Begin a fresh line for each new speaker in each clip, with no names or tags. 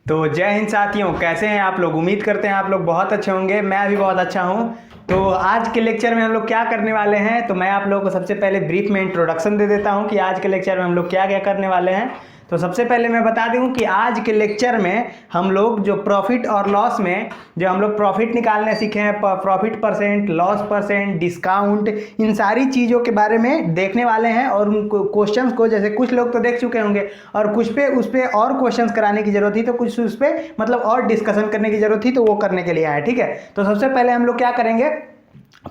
तो जय हिंद साथियों, कैसे हैं आप लोग। उम्मीद करते हैं आप लोग बहुत अच्छे होंगे। मैं भी बहुत अच्छा हूं। तो आज के लेक्चर में हम लोग क्या करने वाले हैं, तो मैं आप लोगों को सबसे पहले ब्रीफ में इंट्रोडक्शन दे देता हूं कि आज के लेक्चर में हम लोग क्या क्या करने वाले हैं। तो सबसे पहले मैं बता दूं कि आज के लेक्चर में हम लोग जो प्रॉफिट और लॉस में जो हम लोग प्रॉफिट निकालने सीखे हैं, profit percent, loss percent, discount, इन सारी चीज़ों के बारे में देखने वाले हैं। और उन क्वेश्चंस को जैसे कुछ लोग तो देख चुके होंगे और कुछ पे उस पर और क्वेश्चंस कराने की जरूरत थी, तो कुछ उस पर मतलब और डिस्कशन करने की जरूरत थी, तो वो करने के लिए आए। ठीक है, तो सबसे पहले हम लोग क्या करेंगे,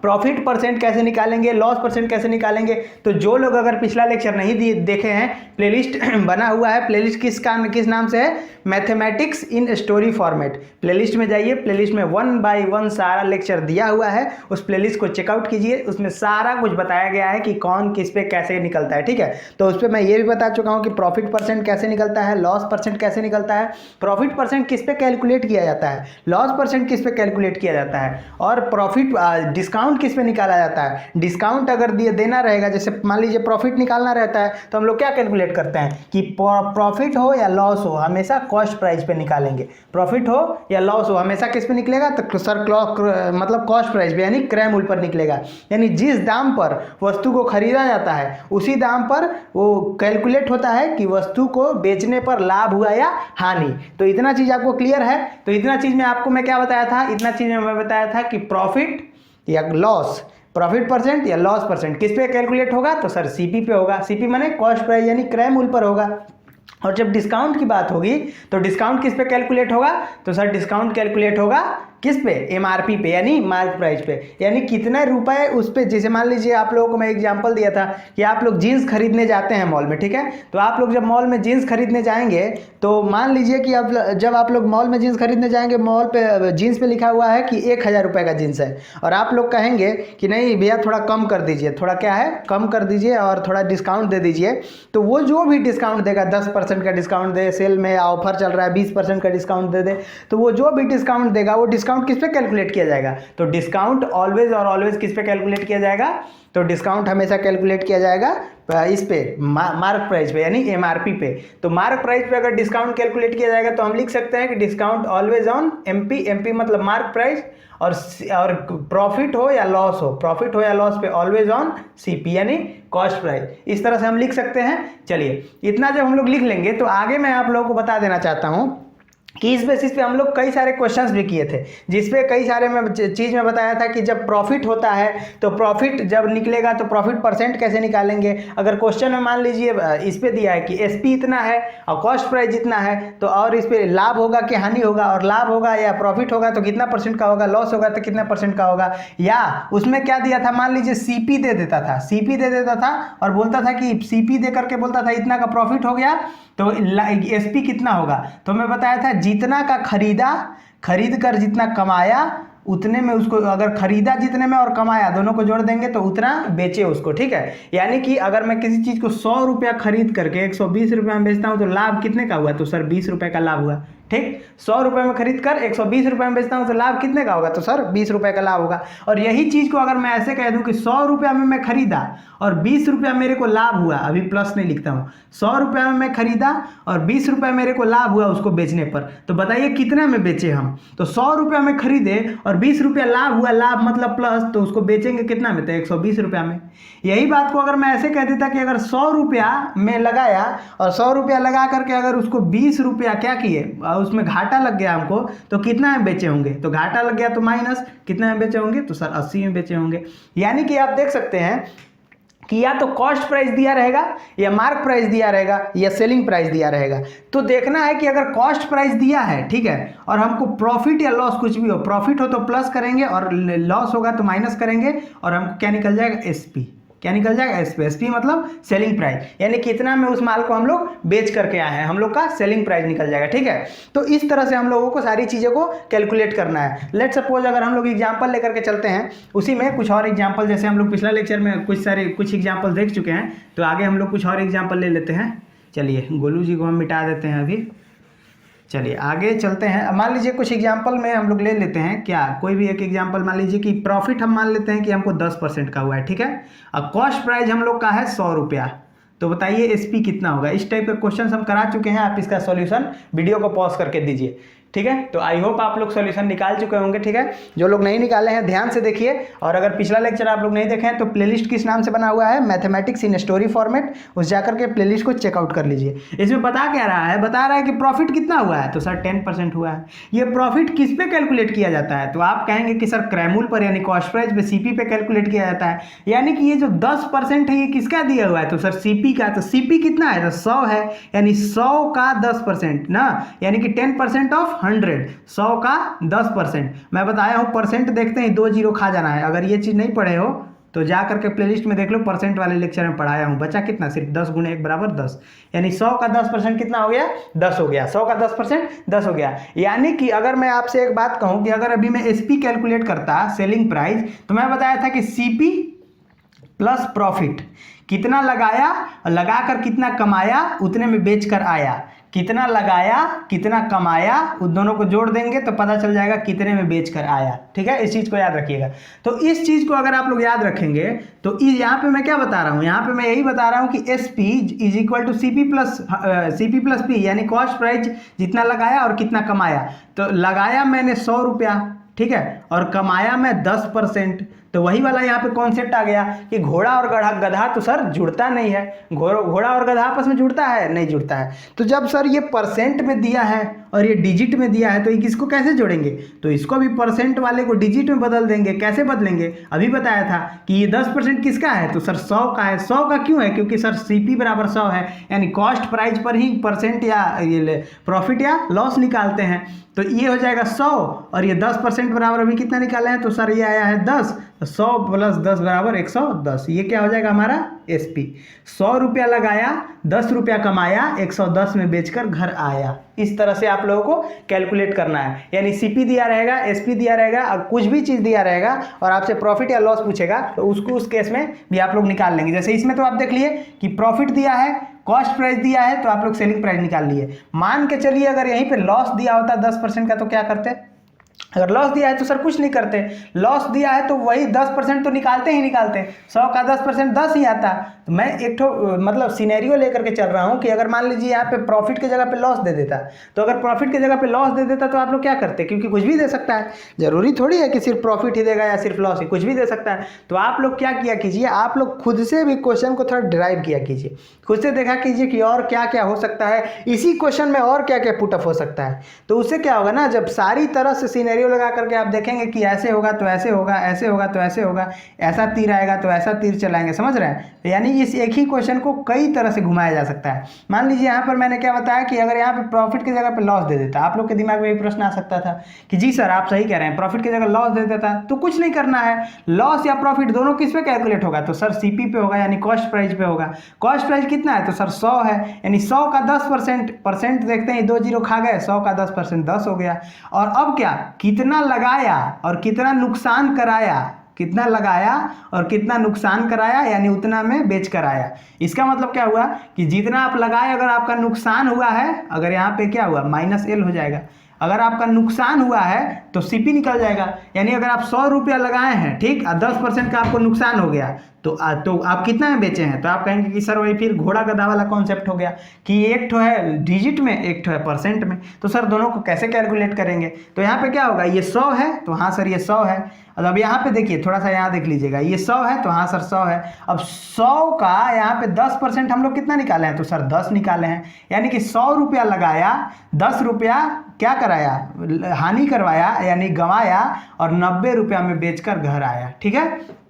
प्रॉफिट परसेंट कैसे निकालेंगे, लॉस परसेंट कैसे निकालेंगे। तो जो लोग अगर पिछला लेक्चर नहीं देखे हैं, प्लेलिस्ट बना हुआ है। प्लेलिस्ट किस नाम से है, mathematics in story format. Playlist में जाइए, प्लेलिस्ट में 1 बाय 1 सारा लेक्चर दिया हुआ है। उस प्लेलिस्ट को चेकआउट कीजिए, उसमें सारा कुछ बताया गया है कि कौन किस पे कैसे निकलता है। ठीक है, तो उस पर मैं ये भी बता चुका हूँ कि प्रॉफिट परसेंट कैसे निकलता है, लॉस परसेंट कैसे निकलता है, प्रॉफिट परसेंट किस पे कैलकुलेट किया जाता है, लॉस परसेंट किस पे कैलकुलेट किया जाता है, और प्रॉफिट डिस्काउंट किस पे निकाला जाता है। डिस्काउंट अगर देना रहेगा, जैसे मान लीजिए प्रॉफिट निकालना रहता है, तो हम लोग क्या कैलकुलेट करते हैं कि प्रॉफिट हो या लॉस हो, हमेशा कॉस्ट प्राइस पे निकालेंगे। प्रॉफिट हो या लॉस हो, हमेशा किस पे निकलेगा, तो सर मतलब कॉस्ट प्राइस पे, यानी क्रय मूल्य पर निकलेगा। यानी जिस दाम पर वस्तु को खरीदा जाता है उसी दाम पर वो कैलकुलेट होता है कि वस्तु को बेचने पर लाभ हुआ या हानि। तो इतना चीज आपको क्लियर है। तो इतना चीज में आपको मैं क्या बताया था, इतना चीज में मैं बताया था कि प्रॉफिट या लॉस, प्रॉफिट परसेंट या लॉस परसेंट किस पे कैलकुलेट होगा, तो सर सीपी पे होगा। सीपी माने कॉस्ट प्राइस यानी क्रय मूल्य पर होगा। और जब डिस्काउंट की बात होगी तो डिस्काउंट किस पे कैलकुलेट होगा, तो सर डिस्काउंट कैलकुलेट होगा किस पे, एमआरपी पे, यानी मार्क प्राइस पे। यानी कितने रुपए उस पे, जैसे मान लीजिए आप लोगों को मैं एग्जांपल दिया था कि आप लोग जीन्स खरीदने जाते हैं मॉल में। ठीक है, तो आप लोग जब मॉल में जीन्स खरीदने जाएंगे, तो मान लीजिए कि जब आप लोग मॉल में जीन्स खरीदने जाएंगे, मॉल पे जीन्स पे लिखा हुआ है कि 1000 रुपये का जीन्स है, और आप लोग कहेंगे कि नहीं भैया थोड़ा कम कर दीजिए, थोड़ा क्या है कम कर दीजिए और थोड़ा डिस्काउंट दे दीजिए। तो वो जो भी डिस्काउंट देगा, 10% का डिस्काउंट दे, सेल में ऑफर चल रहा है 20% का डिस्काउंट दे दे, तो वो जो भी डिस्काउंट देगा वो डिस्काउंट किस पे कैलकुलेट किया जाएगा, तो डिस्काउंट ऑलवेज और ऑलवेज किस पे कैलकुलेट किया जाएगा, तो डिस्काउंट हमेशा कैलकुलेट किया जाएगा इस पे मार्क प्राइस पे, यानी एमआरपी पे। तो मार्क प्राइस पे अगर डिस्काउंट कैलकुलेट किया जाएगा तो हम लिख सकते हैं कि discount always on MP, MP मतलब मार्क प्राइस, और प्रॉफिट हो या लॉस हो, प्रॉफिट हो या लॉस पे ऑलवेज ऑन सीपी यानी कॉस्ट प्राइस। इस तरह से हम लिख सकते हैं। चलिए, इतना जब हम लोग लिख लेंगे तो आगे मैं आप लोगों को बता देना चाहता हूं कि इस बेसिस पे हम लोग कई सारे क्वेश्चंस भी किए थे, जिसपे कई सारे मैं चीज़ में बताया था कि जब प्रॉफिट होता है तो प्रॉफिट जब निकलेगा तो प्रॉफिट परसेंट कैसे निकालेंगे। अगर क्वेश्चन में मान लीजिए इस पे दिया है कि एसपी इतना है और कॉस्ट प्राइस जितना है, तो और इस पे लाभ होगा कि हानि होगा, और लाभ होगा या प्रॉफिट होगा तो कितना परसेंट का होगा, लॉस होगा तो कितना परसेंट का होगा। या उसमें क्या दिया था, मान लीजिए सीपी दे देता था, सीपी दे देता था और बोलता था कि सीपी दे करके बोलता था इतना का प्रॉफिट हो गया तो एसपी कितना होगा। तो मैं बताया था जितना का खरीद कर जितना कमाया उतने में उसको, अगर खरीदा जितने में और कमाया दोनों को जोड़ देंगे तो उतना बेचे उसको। ठीक है, यानी कि अगर मैं किसी चीज़ को 100 रुपया खरीद करके 120 रुपये में बेचता हूँ तो लाभ कितने का हुआ, तो सर 20 रुपये का लाभ हुआ। ठीक, 100 रुपये में खरीद कर 120 रुपये में बेचता हूँ तो लाभ कितने का होगा, तो सर 20 रुपये का लाभ होगा। और यही चीज़ को अगर मैं ऐसे कह दूँ कि 100 रुपया में मैं खरीदा और 20 रुपया मेरे को लाभ हुआ, अभी प्लस नहीं लिखता हूँ, 100 रुपया में मैं खरीदा और 20 रुपया मेरे को लाभ हुआ उसको बेचने पर, तो बताइए कितना में बेचे हम, तो 100 रुपया में खरीदे और 20 रुपया लाभ हुआ, लाभ मतलब प्लस, तो उसको बेचेंगे कितना में, तो 120 रुपया में। यही बात को अगर मैं ऐसे कह देता कि अगर 100 रुपया में लगाया और 100 रुपया लगा करके अगर उसको 20 रुपया क्या किए, उसमें घाटा लग गया हमको, तो कितना में बेचे होंगे, तो घाटा लग गया तो माइनस, कितना में बेचे होंगे, तो सर 80 में बेचे होंगे। यानी कि आप देख सकते हैं कि या तो कॉस्ट प्राइस दिया रहेगा या मार्क प्राइस दिया रहेगा या सेलिंग प्राइस दिया रहेगा। तो देखना है कि अगर कॉस्ट प्राइस दिया है, ठीक है, और हमको प्रॉफिट या लॉस कुछ भी हो, प्रॉफिट हो तो प्लस करेंगे और लॉस होगा तो माइनस करेंगे, और हमको क्या निकल जाएगा, एसपी। क्या निकल जाएगा, एसपी। एसपी मतलब सेलिंग प्राइस, यानी कितना में उस माल को हम लोग बेच करके आए हैं, हम लोग का सेलिंग प्राइस निकल जाएगा। ठीक है, तो इस तरह से हम लोगों को सारी चीज़ों को कैलकुलेट करना है। लेट सपोज अगर हम लोग एग्जांपल लेकर के चलते हैं, उसी में कुछ और एग्जांपल, जैसे हम लोग पिछला लेक्चर में कुछ एग्जांपल देख चुके हैं, तो आगे हम लोग कुछ और एग्जांपल ले लेते हैं। चलिए, गोलू जी को हम मिटा देते हैं अभी। चलिए आगे चलते हैं। मान लीजिए कुछ एग्जांपल में हम लोग ले लेते हैं, क्या कोई भी एक एग्जांपल, मान लीजिए कि प्रॉफिट हम मान लेते हैं कि हमको 10% का हुआ है। ठीक है, अब कॉस्ट प्राइस हम लोग का है 100 रुपया, तो बताइए एसपी कितना होगा। इस टाइप के क्वेश्चन हम करा चुके हैं, आप इसका सॉल्यूशन वीडियो को पॉज करके दीजिए, ठीक है। तो आई होप आप लोग सॉल्यूशन निकाल चुके होंगे, ठीक है। जो लोग नहीं निकाले हैं ध्यान से देखिए, और अगर पिछला लेक्चर आप लोग नहीं देखे हैं तो प्लेलिस्ट किस नाम से बना हुआ है, मैथमेटिक्स इन स्टोरी फॉर्मेट, उस जाकर के प्लेलिस्ट को चेकआउट कर लीजिए। इसमें बता क्या रहा है, बता रहा है कि प्रॉफिट कितना हुआ है, तो सर 10% हुआ है। ये प्रॉफिट किस पे कैलकुलेट किया जाता है, तो आप कहेंगे कि सर क्रैमूल पर यानी कॉस्ट प्राइस पे, सीपी पे कैलकुलेट किया जाता है। यानी कि ये जो 10% है ये किसका दिया हुआ है, तो सर सीपी का। तो सीपी कितना है, तो 100 है, यानी 100 का 10% ना, यानी कि 10% ऑफ 100, 100 का 10%। मैं बताया हूं परसेंट देखते हैं 2 जीरो खा जाना है। अगर ये चीज नहीं पढ़े हो तो जा करके प्लेलिस्ट में देख लो, परसेंट वाले लेक्चर में पढ़ाया हूं। बचा कितना, सिर्फ 10 गुणे 1 बराबर 10, यानी 100 का 10% कितना हो गया, 10 हो गया। 100 का 10% 10 हो गया। यानी कि अगर मैं आपसे एक बात कहूं कि अगर अभी मैं एसपी कैलकुलेट करता, सेलिंग प्राइस, तो मैं बताया था कि सीपी प्लस प्रॉफिट, कितना लगाया और लगाकर कितना कमाया उतने में बेचकर आया, कितना लगाया कितना कमाया, उन दोनों को जोड़ देंगे तो पता चल जाएगा कितने में बेचकर आया, ठीक है। इस चीज़ को याद रखिएगा। तो इस चीज़ को अगर आप लोग याद रखेंगे तो यहाँ पे मैं क्या बता रहा हूँ, यहाँ पे मैं यही बता रहा हूँ कि S P is equal to C P plus P, यानी कॉस्ट प्राइस जितना लगाया और कितना कमाया। तो लगाया मैंने 100 रुपया, ठीक है, और कमाया मैं 10%। तो वही वाला यहाँ पे कॉन्सेप्ट आ गया कि घोड़ा और गधा तो सर जुड़ता नहीं है। घोड़ा और गधा आपस में जुड़ता है, नहीं जुड़ता है। तो जब सर ये परसेंट में दिया है और ये डिजिट में दिया है तो इसको कैसे जोड़ेंगे, तो इसको भी परसेंट वाले को डिजिट में बदल देंगे। कैसे बदलेंगे, अभी बताया था कि ये 10% किसका है, तो सर 100 का है। 100 का क्यों है, क्योंकि सर सीपी बराबर 100 है, यानी कॉस्ट प्राइस पर ही परसेंट या प्रॉफिट या लॉस निकालते हैं। तो ये हो जाएगा 100 और ये 10% बराबर अभी कितना निकाले हैं, तो सर ये आया है 10, 100 प्लस 10 बराबर 110। ये क्या हो जाएगा हमारा एसपी। 100 रुपया लगाया, 10 रुपया कमाया, 110 में बेचकर घर आया। इस तरह से आप लोगों को कैलकुलेट करना है। यानी सीपी दिया रहेगा, एसपी दिया रहेगा, और कुछ भी चीज़ दिया रहेगा और आपसे प्रॉफिट या लॉस पूछेगा तो उसको उस केस में भी आप लोग निकाल लेंगे। जैसे इसमें तो आप देख लिए कि प्रॉफिट दिया है, कॉस्ट प्राइस दिया है, तो आप लोग सेलिंग प्राइस निकाल लिए। मान के चलिए अगर यहीं पे लॉस दिया होता 10% का तो क्या करते, अगर लॉस दिया है तो सर कुछ नहीं करते। लॉस दिया है तो वही 10% तो निकालते ही निकालते, 100 का 10% 10 ही आता। तो मैं एक मतलब सिनेरियो लेकर के चल रहा हूं कि अगर मान लीजिए यहाँ पे प्रॉफिट की जगह पे लॉस दे देता, तो अगर प्रॉफिट की जगह पे लॉस दे देता तो आप लोग क्या करते, क्योंकि कुछ भी दे सकता है, जरूरी थोड़ी है कि सिर्फ प्रॉफिट ही देगा या सिर्फ लॉस ही, कुछ भी दे सकता है। तो आप लोग क्या किया कीजिए, आप लोग खुद से भी क्वेश्चन को थोड़ा डिराइव किया कीजिए, खुद से देखा कीजिए कि और क्या क्या हो सकता है, इसी क्वेश्चन में और क्या क्या पुटअप हो सकता है। तो उससे क्या होगा ना, जब सारी तरह से सिनेरियो लगा करके आप देखेंगे कि ऐसे होगा तो ऐसे होगा, ऐसे होगा तो ऐसे होगा, ऐसा तीर आएगा तो ऐसा तीर चलाएंगे, समझ रहे हैं। यानी इस एक ही क्वेश्चन को कई तरह से घुमाया जा सकता है। मान लीजिए यहाँ पर मैंने क्या बताया कि अगर यहाँ पे प्रॉफिट की जगह पे लॉस दे देता, आप लोग के दिमाग में ये प्रश्न आ सकता था कि जी सर आप सही कह रहे हैं, प्रॉफिट की जगह लॉस दे देता तो कुछ नहीं करना है, लॉस या प्रॉफिट दोनों किस पे कैलकुलेट होगा, तो सर सीपी पे होगा, यानी कॉस्ट प्राइस पे होगा। कॉस्ट प्राइस कितना है, तो सर 100 है, यानी 100 का 10%, परसेंट देखते हैं 2 जीरो खा गए, 100 का 10% 10 हो गया। और अब क्या, कितना लगाया और कितना नुकसान कराया, कितना लगाया और कितना नुकसान कराया, यानी उतना में बेच कर आया। इसका मतलब क्या हुआ कि जितना आप लगाए अगर आपका नुकसान हुआ है, अगर यहाँ पे क्या हुआ माइनस एल हो जाएगा, अगर आपका नुकसान हुआ है तो सीपी निकल जाएगा। यानी अगर आप 100 रुपया लगाए हैं, ठीक, 10% का आपको नुकसान हो गया तो आप कितना में बेचे हैं, तो आप कहेंगे कि सर वही फिर घोड़ा गधा वाला कॉन्सेप्ट हो गया कि एक ठो है डिजिट में, एक ठो है परसेंट में। तो सर दोनों को कैसे कैलकुलेट करेंगे, तो यहाँ पे क्या होगा, ये 100 है तो हाँ सर ये 100 है। अब यहाँ पे देखिए, थोड़ा सा यहाँ देख लीजिएगा, ये 100 है तो हाँ सर 100 है। अब 100 का यहाँ पे 10% हम लोग कितना निकाले हैं, तो सर 10 निकाले हैं। यानी कि 100 रुपया लगाया, 10 रुपया क्या कराया, हानि करवाया यानी गंवाया, और 90 रुपया में बेचकर घर आया, ठीक है।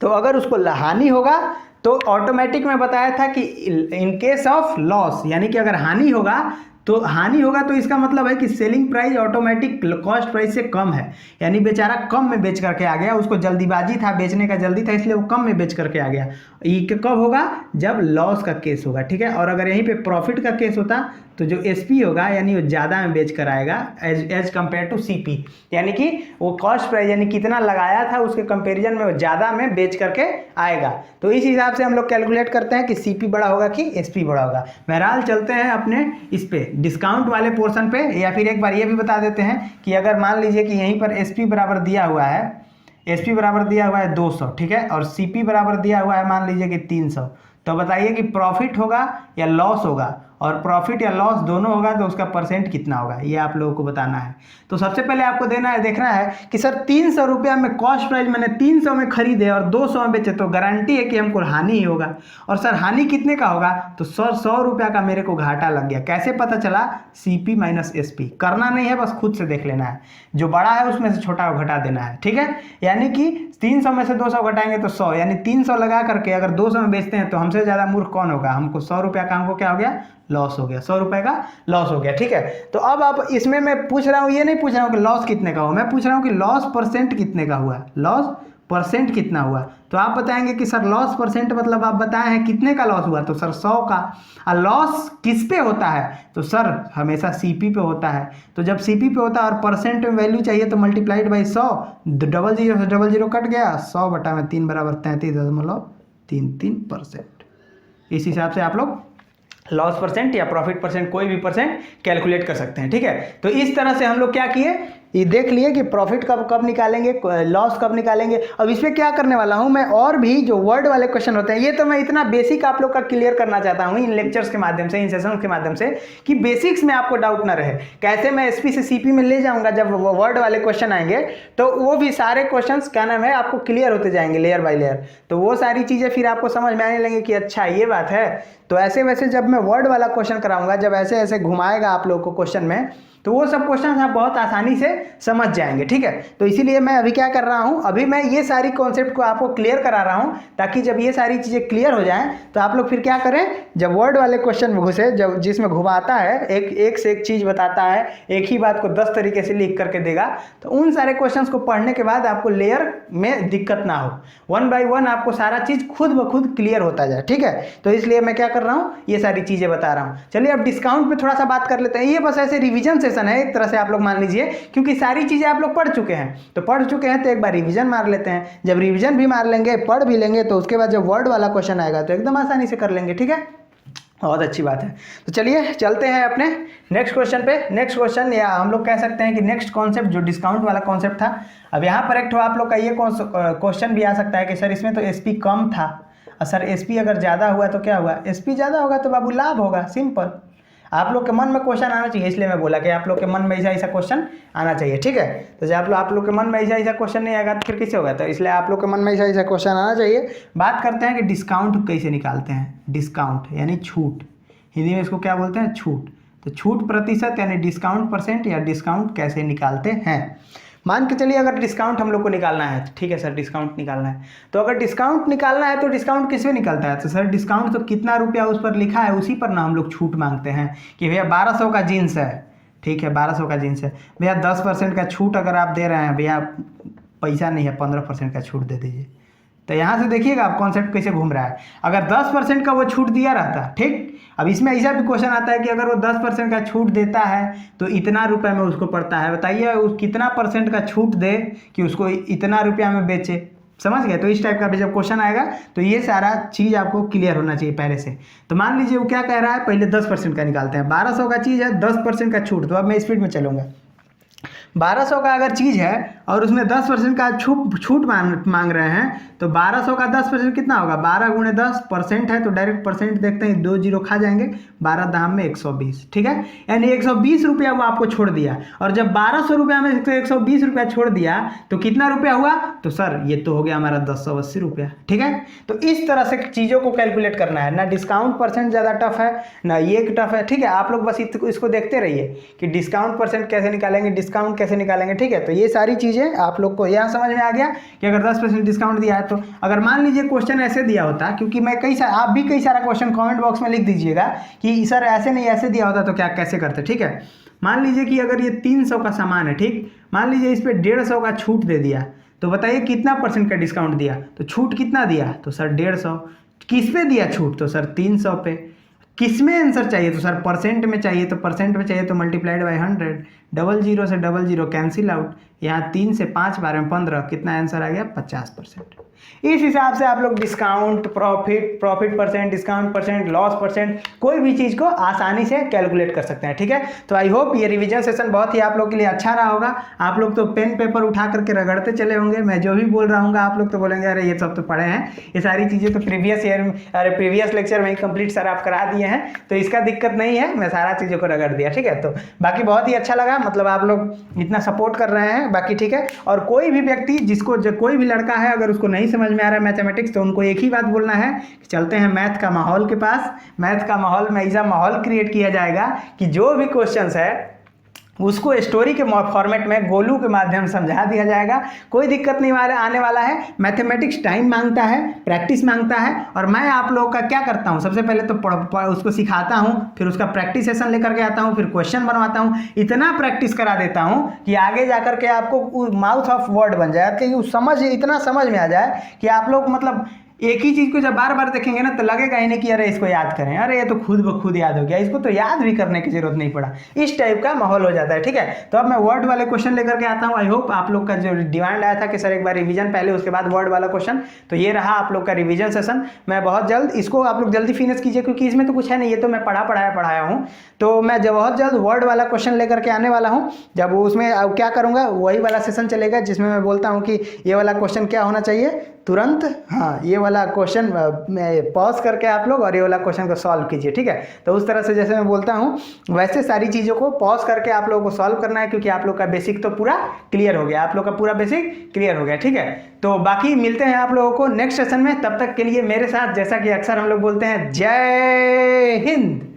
तो अगर उसको हानि होगा तो ऑटोमेटिक में बताया था कि इन केस ऑफ लॉस, यानी कि अगर हानि होगा तो इसका मतलब है कि selling price automatic cost price से कम है, यानी बेचारा कम में बेच करके आ गया, उसको जल्दीबाजी था, बेचने का जल्दी था, इसलिए वो कम में बेच करके आ गया। ये कब होगा, जब लॉस का केस होगा, ठीक है। और अगर यहीं पे प्रॉफिट का केस होता तो जो एसपी होगा यानी वो ज़्यादा में बेच कर आएगा एज कम्पेयर टू सीपी, यानी कि वो कॉस्ट प्राइस यानी कितना लगाया था उसके कंपेरिजन में वो ज़्यादा में बेच करके आएगा। तो इस हिसाब से हम लोग कैलकुलेट करते हैं कि सीपी बड़ा होगा कि एसपी बड़ा होगा। बहरहाल चलते हैं अपने इस पे डिस्काउंट वाले पोर्शन पे, या फिर एक बार ये भी बता देते हैं कि अगर मान लीजिए कि यहीं पर एसपी बराबर दिया हुआ है, एसपी बराबर दिया हुआ है 200, ठीक है, और सीपी बराबर दिया हुआ है मान लीजिए कि 300, तो बताइए कि प्रॉफिट होगा या लॉस होगा, और प्रॉफिट या लॉस दोनों होगा तो उसका परसेंट कितना होगा, ये आप लोगों को बताना है। तो सबसे पहले आपको देखना है कि सर 300 रुपया में कॉस्ट प्राइस मैंने 300 में खरीदे और 200 में बेचे, तो गारंटी है कि हमको हानि ही होगा। और सर हानि कितने का होगा, तो सर 100 रुपया का मेरे को घाटा लग गया। कैसे पता चला, CP माइनस SP करना नहीं है, बस खुद से देख लेना है, जो बड़ा है उसमें से छोटा घटा देना है, ठीक है। यानी कि 300 में से 200 घटाएंगे तो 100, यानी 300 लगा करके अगर 200 में बेचते हैं तो हमसे ज़्यादा मूर्ख कौन होगा, हमको 100 रुपया का हमको क्या हो गया, लॉस हो गया, 100 रुपए का लॉस हो गया, ठीक है। तो अब आप इसमें मैं पूछ रहा हूँ, ये नहीं पूछ रहा हूँ कि लॉस कितने का हुआ, मैं पूछ रहा हूँ कि लॉस परसेंट कितने का हुआ, लॉस परसेंट कितना हुआ। तो आप बताएंगे कि सर लॉस परसेंट मतलब आप बताए हैं कितने का लॉस हुआ, तो सर 100 का। और लॉस किस पे होता है, तो सर हमेशा CP पे होता है। तो जब CP पे होता है और परसेंट में वैल्यू चाहिए तो मल्टीप्लाइड बाई 100, 00 से 00 कट गया, 100 बटा में 3 बराबर 33.33%। इस हिसाब से आप लोग लॉस परसेंट या प्रॉफिट परसेंट कोई भी परसेंट कैलकुलेट कर सकते हैं, ठीक है। तो इस तरह से हम लोग क्या किए, ये देख लिए कि प्रॉफिट कब निकालेंगे, लॉस कब निकालेंगे। अब इसमें क्या करने वाला हूं मैं, और भी जो वर्ड वाले क्वेश्चन होते हैं, ये तो मैं इतना बेसिक आप लोग का क्लियर करना चाहता हूं इन लेक्चर्स के माध्यम से, इन सेशंस के माध्यम से, कि बेसिक्स में आपको डाउट ना रहे। कैसे मैं SP से CP में ले जाऊंगा, जब वर्ड वाले क्वेश्चन आएंगे तो वो भी सारे क्वेश्चन क्या नाम है आपको क्लियर होते जाएंगे लेयर बाय लेयर। तो वो सारी चीज़ें फिर आपको समझ में आने लगेंगे कि अच्छा ये बात है। तो ऐसे वैसे जब मैं वर्ड वाला क्वेश्चन कराऊंगा, जब ऐसे ऐसे घुमाएगा आप लोग को क्वेश्चन में, तो वो सब क्वेश्चन आप बहुत आसानी से समझ जाएंगे, ठीक है। तो इसीलिए मैं अभी क्या कर रहा हूं, अभी मैं ये सारी कॉन्सेप्ट को आपको क्लियर करा रहा हूं, ताकि जब ये सारी चीज़ें क्लियर हो जाएं तो आप लोग फिर क्या करें, जब वर्ड वाले क्वेश्चन में घुसे, जब जिसमें घुमाता है, एक से एक चीज़ बताता है, एक ही बात को 10 तरीके से लिख करके देगा, तो उन सारे क्वेश्चन को पढ़ने के बाद आपको लेयर में दिक्कत ना हो, 1 बाय 1 आपको सारा चीज़ खुद ब खुद क्लियर होता जाए, ठीक है। तो इसलिए मैं क्या कर रहा हूँ, ये सारी चीज़ें बता रहा हूँ। चलिए अब डिस्काउंट पर थोड़ा सा बात कर लेते हैं। ये बस ऐसे रिविजन सेशन है एक तरह से, आप लोग मान लीजिए, क्योंकि सारी चीजें आप लोग पढ़ चुके हैं, तो एक बार रिवीजन मार लेते हैं। जब रिवीजन भी मार लेंगे, पढ़ भी लेंगे, तो उसके बाद जब वर्ड वाला क्वेश्चन आएगा तो एकदम आसानी से कर लेंगे, ठीक है। बहुत अच्छी बात है। तो चलिए चलते हैं अपने नेक्स्ट क्वेश्चन पे। नेक्स्ट क्वेश्चन, या हम लोग कह सकते हैं कि नेक्स्ट कॉन्सेप्ट, जो डिस्काउंट वाला कॉन्सेप्ट था। अब यहाँ पर एक आप लोग का ये क्वेश्चन भी आ सकता है कि सर इसमें तो SP कम था, और सर SP अगर ज़्यादा हुआ तो क्या हुआ, SP ज़्यादा होगा तो बाबू लाभ होगा, सिंपल। आप लोग के मन में क्वेश्चन आना चाहिए, इसलिए मैं बोला कि आप लोग के मन में ऐसा क्वेश्चन आना चाहिए, ठीक है। तो जब आप लोग के मन में ऐसा क्वेश्चन नहीं आएगा तो फिर कैसे होगा, तो इसलिए आप लोग के मन में ऐसा क्वेश्चन आना चाहिए। बात करते हैं कि डिस्काउंट कैसे निकालते हैं। डिस्काउंट यानी छूट, हिंदी में इसको क्या बोलते हैं, छूट। तो छूट प्रतिशत यानी डिस्काउंट परसेंट, या डिस्काउंट कैसे निकालते हैं। मान के चलिए अगर डिस्काउंट हम लोग को निकालना है, ठीक है सर डिस्काउंट निकालना है, तो अगर डिस्काउंट निकालना है तो डिस्काउंट किस पे निकलता है, तो सर डिस्काउंट तो कितना रुपया उस पर लिखा है उसी पर ना हम लोग छूट मांगते हैं। कि भैया 1200 का जीन्स है, ठीक है 1200 का जीन्स है भैया, 10% का छूट अगर आप दे रहे हैं, भैया पैसा नहीं है 15% का छूट दे दीजिए। तो यहाँ से देखिएगा आप कॉन्सेप्ट कैसे घूम रहा है। अगर 10% का वो छूट दिया रहता, ठीक, अब इसमें ऐसा भी क्वेश्चन आता है कि अगर वो 10% का छूट देता है तो इतना रुपए में उसको पड़ता है, बताइए उस कितना % का छूट दे कि उसको इतना रुपया में बेचे, समझ गए। तो इस टाइप का भी जब क्वेश्चन आएगा तो ये सारा चीज़ आपको क्लियर होना चाहिए पहले से। तो मान लीजिए वो क्या कह रहा है, पहले 10% का निकालते हैं। 1200 का चीज़ है, 10% का छूट, तो अब मैं स्पीड में चलूँगा। 1200 का अगर चीज़ है और उसमें 10% का छूट मांग रहे हैं, तो 1200 का 10% कितना होगा, 12 × 10% है, तो डायरेक्ट परसेंट देखते हैं, 2 जीरो खा जाएंगे, 12 दाम में 120, ठीक है। यानी 120 रुपया वो आपको छोड़ दिया, और जब 1200 रुपया में तो 120 रुपया छोड़ दिया तो कितना रुपया हुआ, तो सर ये तो हो गया हमारा 1080 रुपया, ठीक है। तो इस तरह से चीज़ों को कैलकुलेट करना है, ना डिस्काउंट परसेंट ज़्यादा टफ है ना ये टफ है, ठीक है। आप लोग बस इसको देखते रहिए कि डिस्काउंट परसेंट कैसे निकालेंगे, डिस्काउंट कैसे निकालेंगे, ठीक है। तो ये सारी चीज़ें आप लोग को यहाँ समझ में आ गया कि अगर 10% डिस्काउंट दिया है, तो अगर मान लीजिए क्वेश्चन ऐसे दिया होता, क्योंकि मैं आप भी कई सारा क्वेश्चन कमेंट बॉक्स में लिख दीजिएगा कि सर ऐसे नहीं ऐसे दिया होता तो क्या कैसे करते, ठीक है। मान लीजिए कि अगर ये 300 का सामान है, ठीक, मान लीजिए इस पर 150 का छूट दे दिया, तो बताइए कितना % का डिस्काउंट दिया, तो छूट कितना दिया, तो सर 150। किस पे दिया छूट, तो सर 300 पे। किस में आंसर चाहिए, तो सर परसेंट में चाहिए, तो परसेंट में चाहिए तो मल्टीप्लाइड बाय 100, 00 से 00 कैंसिल आउट, यहाँ 3 से 5 बार में 15, कितना आंसर आ गया 50%। इस हिसाब से आप लोग discount, profit percent, discount percent, loss percent, कोई भी चीज़ को आसानी से कैलकुलेट कर सकते हैं। ठीक है, तो आई होप ये रिवीजन सेशन बहुत ही आप लोग के लिए अच्छा रहा होगा। आप लोग तो पेन पेपर उठा करके रगड़ते चले होंगे, मैं जो भी बोल रहा हूँ आप लोग तो बोलेंगे अरे ये सब तो पढ़े हैं, ये सारी चीज़ें तो प्रीवियस लेक्चर में ही कंप्लीट सर आप करा दिए हैं, तो इसका दिक्कत नहीं है, मैं सारा चीज़ों को रगड़ दिया। ठीक है, तो बाकी बहुत ही अच्छा लगा, मतलब आप लोग इतना सपोर्ट कर रहे हैं बाकी। ठीक है, और कोई भी व्यक्ति जिसको कोई भी लड़का है अगर उसको नहीं समझ में आ रहा है मैथमेटिक्स, तो उनको एक ही बात बोलना है कि चलते हैं मैथ का माहौल के पास। मैथ का माहौल में ऐसा माहौल क्रिएट किया जाएगा कि जो भी क्वेश्चंस है उसको स्टोरी के फॉर्मेट में गोलू के माध्यम से समझा दिया जाएगा। कोई दिक्कत नहीं आने वाला है। मैथमेटिक्स टाइम मांगता है, प्रैक्टिस मांगता है, और मैं आप लोगों का क्या करता हूँ, सबसे पहले तो उसको सिखाता हूँ, फिर उसका प्रैक्टिस सेशन लेकर के आता हूँ, फिर क्वेश्चन बनवाता हूँ, इतना प्रैक्टिस करा देता हूँ कि आगे जाकर के आपको माउथ ऑफ वर्ड बन जाए, कि इतना समझ में आ जाए कि आप लोग मतलब एक ही चीज़ को जब बार बार देखेंगे ना तो लगेगा ही नहीं कि अरे इसको याद करें, अरे ये तो खुद ब खुद याद हो गया, इसको तो याद भी करने की जरूरत नहीं पड़ा, इस टाइप का माहौल हो जाता है। ठीक है, तो अब मैं वर्ड वाले क्वेश्चन लेकर के आता हूँ। आई होप आप लोग का जो डिमांड आया था कि सर एक बार रिवीजन पहले उसके बाद वर्ड वाला क्वेश्चन, तो ये रहा आप लोग का रिवीजन सेशन। मैं बहुत जल्द इसको आप लोग जल्दी फिनिश कीजिए, क्योंकि इसमें तो कुछ है नहीं, ये तो मैं पढ़ाया हूँ। तो मैं जब बहुत जल्द वर्ड वाला क्वेश्चन लेकर के आने वाला हूँ। जब उसमें अब क्या करूँगा, वही वाला सेशन चलेगा जिसमें मैं बोलता हूँ कि ये वाला क्वेश्चन क्या होना चाहिए तुरंत, हाँ ये वाला क्वेश्चन में पॉज करके आप लोग और ये वाला क्वेश्चन को सॉल्व कीजिए। ठीक है, तो उस तरह से जैसे मैं बोलता हूँ वैसे सारी चीज़ों को पॉज करके आप लोगों को सॉल्व करना है, क्योंकि आप लोग का बेसिक तो पूरा क्लियर हो गया, आप लोग का पूरा बेसिक क्लियर हो गया। ठीक है, तो बाकी मिलते हैं आप लोगों को नेक्स्ट सेशन में। तब तक के लिए मेरे साथ, जैसा कि अक्सर हम लोग बोलते हैं, जय हिंद।